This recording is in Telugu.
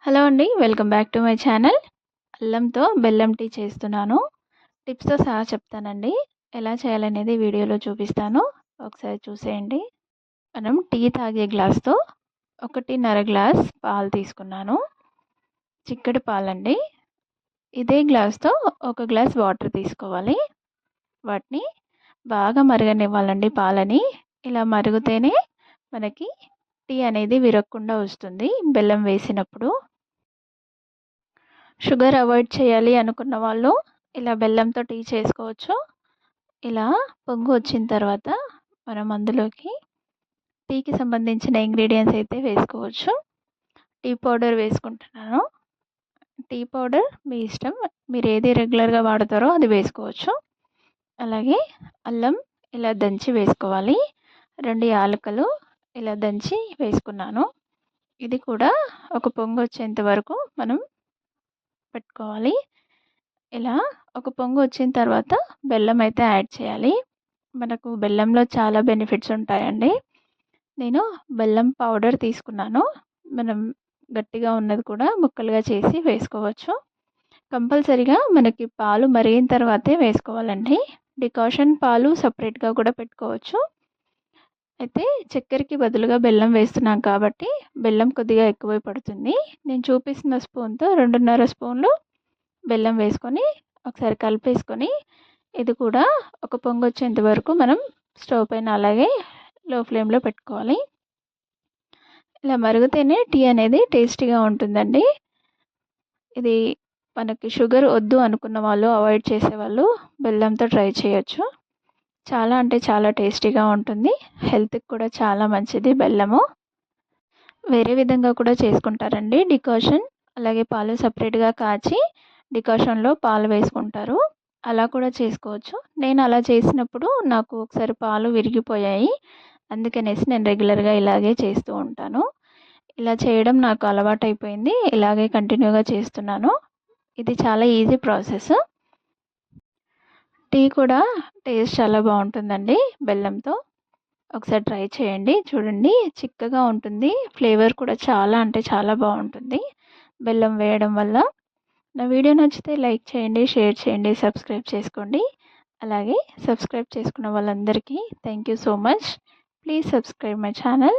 హలో అండి. Welcome back to my channel. అల్లంతో బెల్లం టీ చేస్తున్నాను. టిప్స్‌తో సహా చెప్తానండి. ఎలా చేయాలనేది వీడియోలో చూపిస్తాను. ఒకసారి చూసేయండి. మనం టీ తాగే గ్లాస్‌తో 1.5 గ్లాస్ పాలు తీసుకున్నాను. చిక్కటి పాలండి. ఇదే గ్లాస్‌తో ఒక గ్లాస్ వాటర్ తీసుకోవాలి. వాటిని బాగా మరగనివ్వాలండి పాలని. ఇలా మరుగుతేనే మనకి టీ అనేది విరగకుండా వస్తుంది బెల్లం వేసినప్పుడు. షుగర్ అవాయిడ్ చేయాలి అనుకున్న వాళ్ళు ఇలా బెల్లంతో టీ చేసుకోవచ్చు. ఇలా పొంగు వచ్చిన తర్వాత మనం అందులోకి టీకి సంబంధించిన ఇంగ్రీడియంట్స్ అయితే వేసుకోవచ్చు. టీ పౌడర్ వేసుకుంటున్నాను. టీ పౌడర్ మీ ఇష్టం. మీరు ఏది రెగ్యులర్‌గా వాడతారో అది వేసుకోవచ్చు. అలాగే అల్లం ఇలా దంచి వేసుకోవాలి. 2 యాలకులు ఇలా దంచి వేసుకున్నాను. ఇది కూడా ఒక పొంగు వచ్చేంత వరకు మనం పెట్టుకోవాలి. ఇలా ఒక పొంగు వచ్చిన తర్వాత బెల్లం అయితే యాడ్ చేయాలి. మనకు బెల్లంలో చాలా బెనిఫిట్స్ ఉంటాయండి. నేను బెల్లం పౌడర్ తీసుకున్నాను. మనం గట్టిగా ఉన్నది కూడా ముక్కలుగా చేసి వేసుకోవచ్చు. కంపల్సరీగా మనకి పాలు మరిగిన తర్వాతే వేసుకోవాలండి. డికాషన్ పాలు సపరేట్‌గా కూడా పెట్టుకోవచ్చు. అయితే చక్కెరకి బదులుగా బెల్లం వేస్తున్నాం కాబట్టి బెల్లం కొద్దిగా ఎక్కువే పడుతుంది. నేను చూపిస్తున్న స్పూన్‌తో 2.5 స్పూన్లు బెల్లం వేసుకొని ఒకసారి కలిపేసుకొని ఇది కూడా ఒక పొంగొచ్చేంత వరకు మనం స్టవ్ పైన అలాగే లో ఫ్లేమ్‌లో పెట్టుకోవాలి. ఇలా మరిగితేనే టీ అనేది టేస్టీగా ఉంటుందండి. ఇది మనకి షుగర్ వద్దు అనుకున్న వాళ్ళు, అవాయిడ్ చేసేవాళ్ళు బెల్లంతో ట్రై చేయొచ్చు. చాలా అంటే చాలా టేస్టీగా ఉంటుంది. హెల్త్‌కి కూడా చాలా మంచిది బెల్లము. వేరే విధంగా కూడా చేసుకుంటారండి. డికాషన్ అలాగే పాలు సెపరేట్‌గా కాచి డికాషన్‌లో పాలు వేసుకుంటారు. అలా కూడా చేసుకోవచ్చు. నేను అలా చేసినప్పుడు నాకు ఒకసారి పాలు విరిగిపోయాయి. అందుకనేసి నేను రెగ్యులర్‌గా ఇలాగే చేస్తూ ఉంటాను. ఇలా చేయడం నాకు అలవాటైపోయింది. ఇలాగే కంటిన్యూగా చేస్తున్నాను. ఇది చాలా ఈజీ ప్రాసెస్. టీ కూడా టేస్ట్ చాలా బాగుంటుందండి బెల్లంతో. ఒకసారి ట్రై చేయండి. చూడండి చిక్కగా ఉంటుంది. ఫ్లేవర్ కూడా చాలా అంటే చాలా బాగుంటుంది బెల్లం వేయడం వల్ల. నా వీడియో నచ్చితే లైక్ చేయండి, షేర్ చేయండి, సబ్స్క్రైబ్ చేసుకోండి. అలాగే సబ్స్క్రైబ్ చేసుకున్న వాళ్ళందరికీ thank you so much. Please subscribe my channel.